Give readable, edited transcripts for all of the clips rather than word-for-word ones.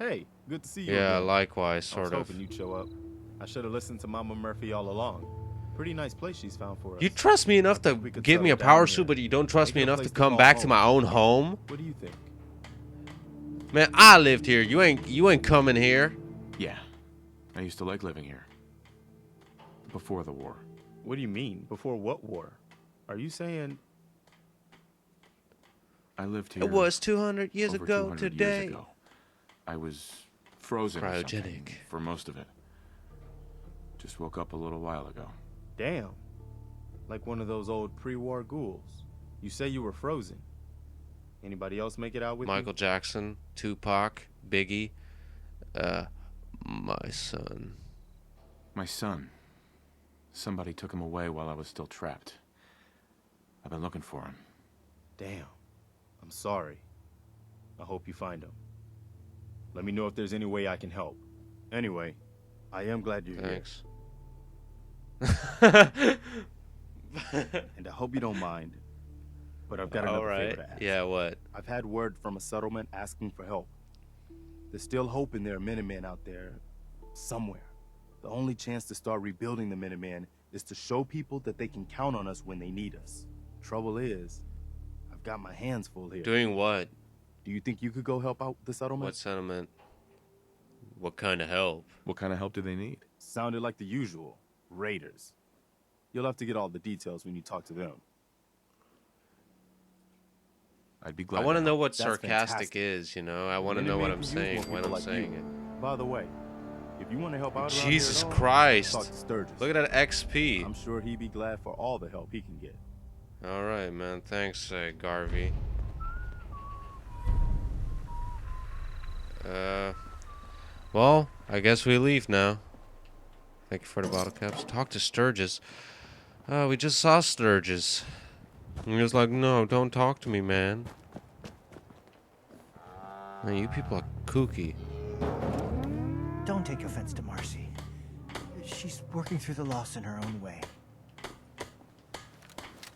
Hey, good to see you Yeah, again. likewise, I was sort of. hoping you'd show up. I should have listened to Mama Murphy all along. Pretty nice place she's found for us. You trust me enough to We could give me a settle power down suit, here. but you don't trust Make me it a enough to place come call back to home. my own home? What do you think? Man, I lived here. You ain't coming here. Yeah, I used to like living here. Before the war. What do you mean? Before what war? Are you saying... I lived here. It was 200 years over ago 200 today. Years ago. I was frozen or something Cryogenic. for most of it. Just woke up a little while ago. Damn. Like one of those old pre-war ghouls. You say you were frozen. Anybody else make it out with Michael Jackson, Tupac, Biggie, my son. My son. Somebody took him away while I was still trapped. I've been looking for him. Damn. I'm sorry. I hope you find him. Let me know if there's any way I can help. Anyway, I am glad you're Thanks. here. And I hope you don't mind, but I've got another favor to ask. Yeah, what? I've had word from a settlement asking for help. There's still hope in there are Minutemen out there somewhere. The only chance to start rebuilding the Minutemen is to show people that they can count on us when they need us. Trouble is, I've got my hands full here. Doing what? Do you think you could go help out the settlement? What settlement? What kind of help? What kind of help do they need? Sounded like the usual. Raiders. You'll have to get all the details when you talk to them. I'd be glad. I want to know help. what That's sarcastic fantastic. is, you know? I want to know what I'm Minutemen saying use more when people I'm like saying you. it. By the way, if you want to help out around Jesus here at all, Christ. talk to Sturges. Look at that XP. I'm sure he'd be glad for all the help he can get. All right, man. Thanks, Garvey. Well, I guess we leave now. Thank you for the bottle caps. Talk to Sturges. We just saw Sturges. And he was like, no, don't talk to me, man. Man, you people are kooky. Don't take offense to Marcy. She's working through the loss in her own way.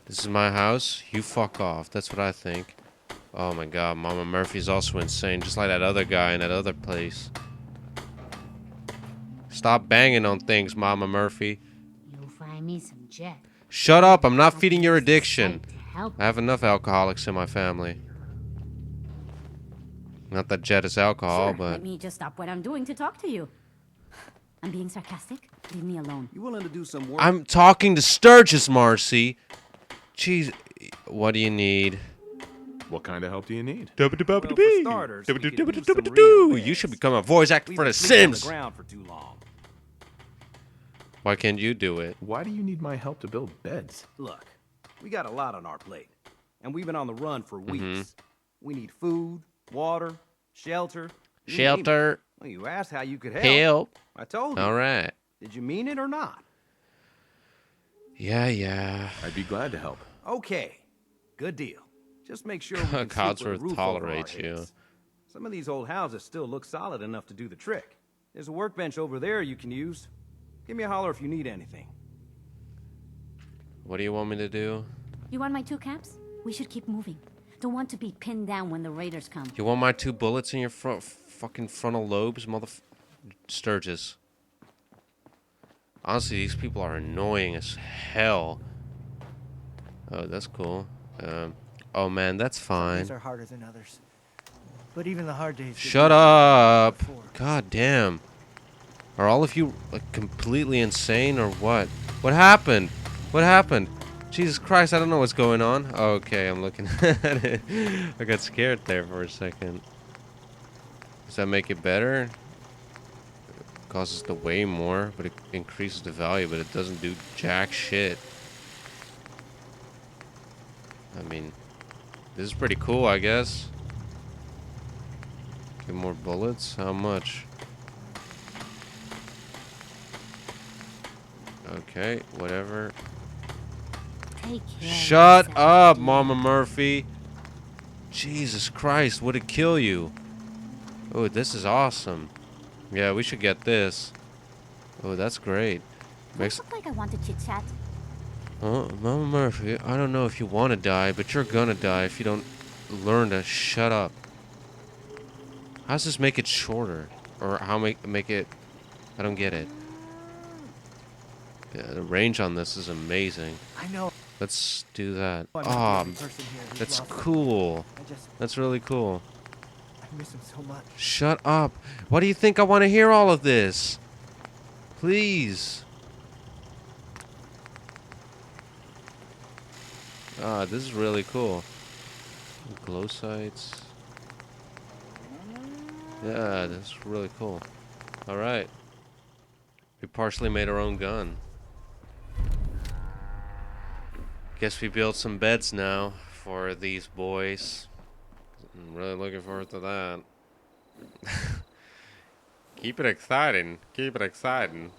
This is my house. You fuck off. That's what I think. Oh my god, Mama Murphy's also insane. Just like that other guy in that other place. Stop banging on things, Mama Murphy. You'll find me some jet. Shut up. I'm not feeding your addiction. To help. I have enough alcoholics in my family. Not that Jet is alcohol, Sure, but... let me just stop what I'm doing to talk to you. I'm being sarcastic. Leave me alone. You willing to do some work? I'm talking to Sturges, Marcy. Jeez, what do you need? What kind of help do you need? Well, for starters, we could use some real You should beds. become a voice actor We've for The been sleeping on the Sims. ground for too long. Why can't you do it? Why do you need my help to build beds? Look, we got a lot on our plate, and we've been on the run for weeks. Mm-hmm. We need food, water, shelter. you name it. Shelter, Well, you asked how you could help. help. I told you. All right. Did you mean it or not? Yeah. I'd be glad to help. Okay, good deal. Just make sure we can sleep with a Codsworth roof over our tolerates you. heads. Some of these old houses still look solid enough to do the trick. There's a workbench over there you can use. Give me a holler if you need anything. What do you want me to do? You want my 2 caps? We should keep moving. Don't want to be pinned down when the raiders come. You want my 2 bullets in your fucking frontal lobes, Sturges? Honestly, these people are annoying as hell. Oh, that's cool. Oh man, that's Some fine. days are harder than others. But even the hard days... get Shut easier than up! before. God damn. Are all of you like completely insane or what? What happened? What happened? Jesus Christ, I don't know what's going on. Okay, I'm looking at it. I got scared there for a second. Does that make it better? It causes the weigh more, but it increases the value, but it doesn't do jack shit. I mean, this is pretty cool, I guess. Get more bullets? How much? Okay, whatever. Take care. Shut of yourself, up, dude. Mama Murphy. Jesus Christ, would it kill you? Oh, this is awesome. Yeah, we should get this. Oh, that's great. Don't Makes... look like I want to chit-chat. Oh, Mama Murphy, I don't know if you want to die, but you're gonna die if you don't learn to shut up. How does this make it shorter? Or how make it... I don't get it. Yeah, the range on this is amazing. I know. Let's do that. I'm Oh, not the only person here who's that's lost him. cool. I That's really cool. miss him so much. Shut up. Why do you think I want to hear all of this? Please. Ah, this is really cool. Glow sights. Yeah, that's really cool. Alright. We partially made our own gun. Guess we built some beds now for these boys. I'm really looking forward to that. Keep it exciting. Keep it exciting.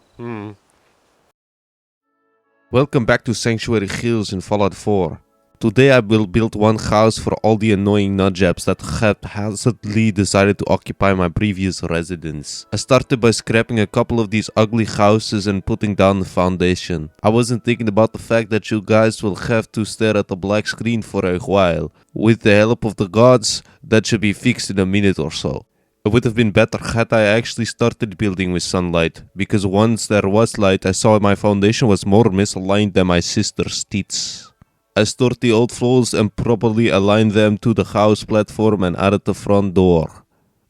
Welcome back to Sanctuary Hills in Fallout 4. Today I will build one house for all the annoying nutjobs that haphazardly decided to occupy my previous residence. I started by scrapping a couple of these ugly houses and putting down the foundation. I wasn't thinking about the fact that you guys will have to stare at a black screen for a while. With the help of the gods, that should be fixed in a minute or so. It would have been better had I actually started building with sunlight, because once there was light I saw my foundation was more misaligned than my sister's tits. I stored the old floors and properly aligned them to the house platform and added the front door.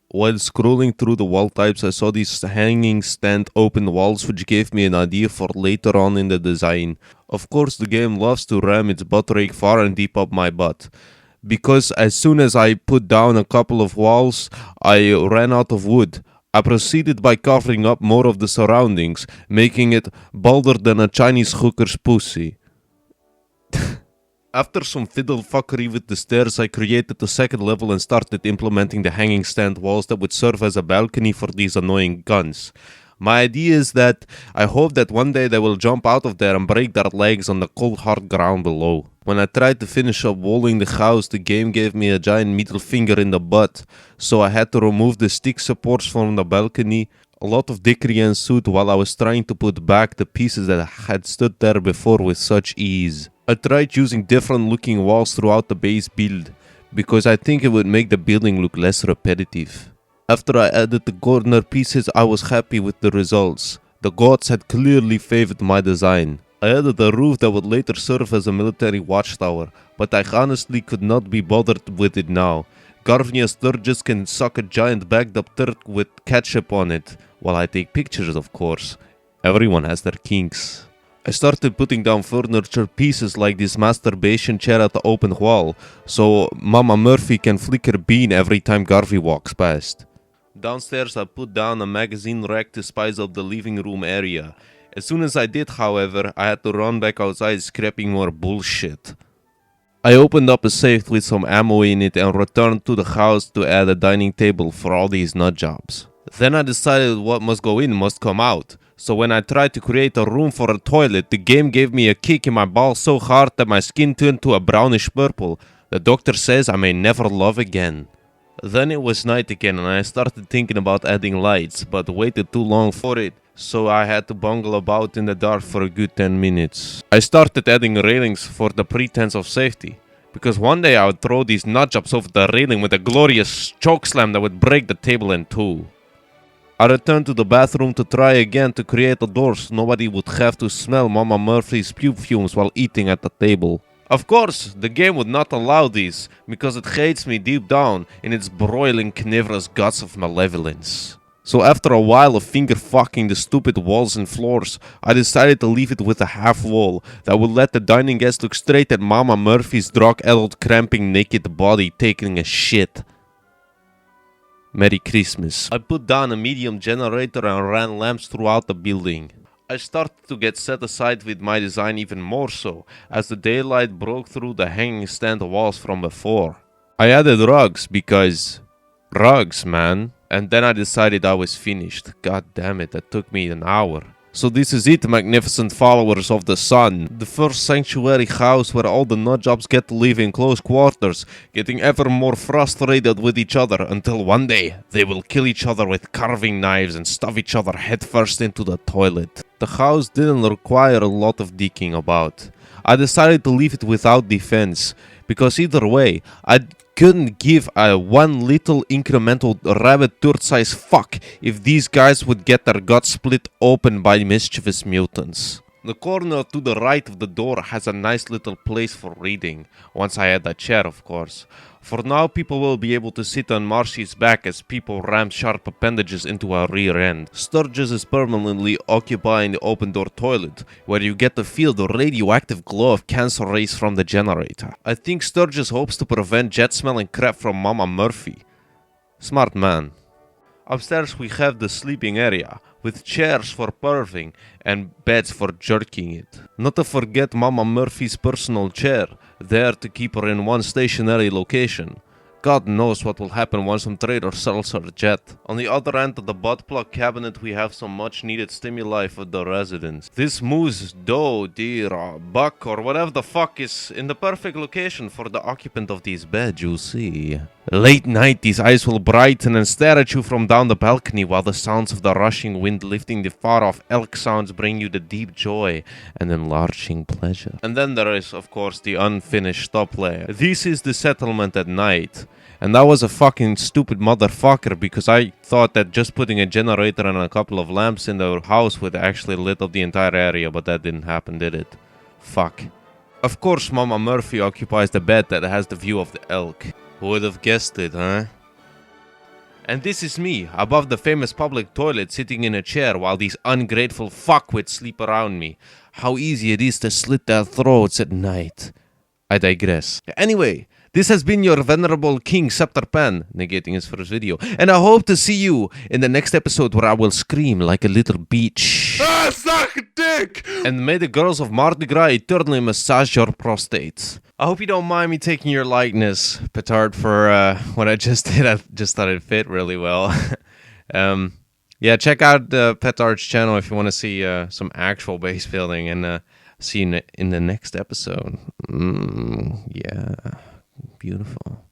While scrolling through the wall types I saw these hanging stand open walls which gave me an idea for later on in the design. Of course the game loves to ram its butt rake far and deep up my butt. Because as soon as I put down a couple of walls, I ran out of wood. I proceeded by covering up more of the surroundings, making it bolder than a Chinese hooker's pussy. After some fiddle fuckery with the stairs, I created the second level and started implementing the hanging stand walls that would serve as a balcony for these annoying guns. My idea is that I hope that one day they will jump out of there and break their legs on the cold hard ground below. When I tried to finish up walling the house, the game gave me a giant middle finger in the butt, so I had to remove the stick supports from the balcony. A lot of dickery ensued while I was trying to put back the pieces that had stood there before with such ease. I tried using different looking walls throughout the base build, because I think it would make the building look less repetitive. After I added the corner pieces, I was happy with the results. The gods had clearly favored my design. I added a roof that would later serve as a military watchtower, but I honestly could not be bothered with it now. Garvey and Sturges can suck a giant bagged up turd with ketchup on it, while I take pictures of course. Everyone has their kinks. I started putting down furniture pieces like this masturbation chair at the open wall, so Mama Murphy can flick her bean every time Garvey walks past. Downstairs I put down a magazine rack to spice up the living room area. As soon as I did, however, I had to run back outside scrapping more bullshit. I opened up a safe with some ammo in it and returned to the house to add a dining table for all these nutjobs. Then I decided what must go in must come out. So when I tried to create a room for a toilet, the game gave me a kick in my balls so hard that my skin turned to a brownish purple. The doctor says I may never love again. Then it was night again and I started thinking about adding lights, but waited too long for it, so I had to bungle about in the dark for a good 10 minutes. I started adding railings for the pretense of safety, because one day I would throw these nutjobs over the railing with a glorious chokeslam that would break the table in two. I returned to the bathroom to try again to create a door so nobody would have to smell Mama Murphy's pube fumes while eating at the table. Of course, the game would not allow this, because it hates me deep down in its broiling carnivorous guts of malevolence. So after a while of finger fucking the stupid walls and floors, I decided to leave it with a half wall that would let the dining guests look straight at Mama Murphy's drug-addled cramping naked body taking a shit. Merry Christmas. I put down a medium generator and ran lamps throughout the building. I started to get set aside with my design even more so, as the daylight broke through the hanging stand walls from before. I added rugs because... rugs, man. And then I decided I was finished. God damn it, that took me an hour. So this is it, magnificent followers of the sun. The first sanctuary house where all the nutjobs get to live in close quarters, getting ever more frustrated with each other until one day they will kill each other with carving knives and stuff each other headfirst into the toilet. The house didn't require a lot of digging about. I decided to leave it without defense, because either way, I'd couldn't give a one little incremental rabbit turd-sized fuck if these guys would get their guts split open by mischievous mutants. The corner to the right of the door has a nice little place for reading, once I add a chair of course. For now, people will be able to sit on Marcy's back as people ram sharp appendages into her rear end. Sturges is permanently occupying the open door toilet, where you get to feel the radioactive glow of cancer rays from the generator. I think Sturges hopes to prevent jet smelling crap from Mama Murphy. Smart man. Upstairs we have the sleeping area, with chairs for perving and beds for jerking it. Not to forget Mama Murphy's personal chair, there to keep her in one stationary location. God knows what will happen once some trader sells her jet. On the other end of the butt plug cabinet we have some much needed stimuli for the residents. This moose, doe, deer, buck or whatever the fuck is in the perfect location for the occupant of these beds, you see. Late night these eyes will brighten and stare at you from down the balcony while the sounds of the rushing wind lifting the far off elk sounds bring you the deep joy and enlarging pleasure. And then there is of course the unfinished top layer. This is the settlement at night. And that was a fucking stupid motherfucker because I thought that just putting a generator and a couple of lamps in the house would actually lit up the entire area, but that didn't happen, did it? Fuck. Of course Mama Murphy occupies the bed that has the view of the elk. Who would have guessed it, huh? And this is me, above the famous public toilet, sitting in a chair while these ungrateful fuckwits sleep around me. How easy it is to slit their throats at night. I digress. Anyway, this has been your venerable King Scepterpan, negating his first video, and I hope to see you in the next episode where I will scream like a little bitch. Ah, suck a dick! And may the girls of Mardi Gras eternally massage your prostates. I hope you don't mind me taking your likeness, Petard, for what I just did. I just thought it fit really well. Yeah, check out Petard's channel if you want to see some actual base building, and see you in the next episode. Yeah. Beautiful.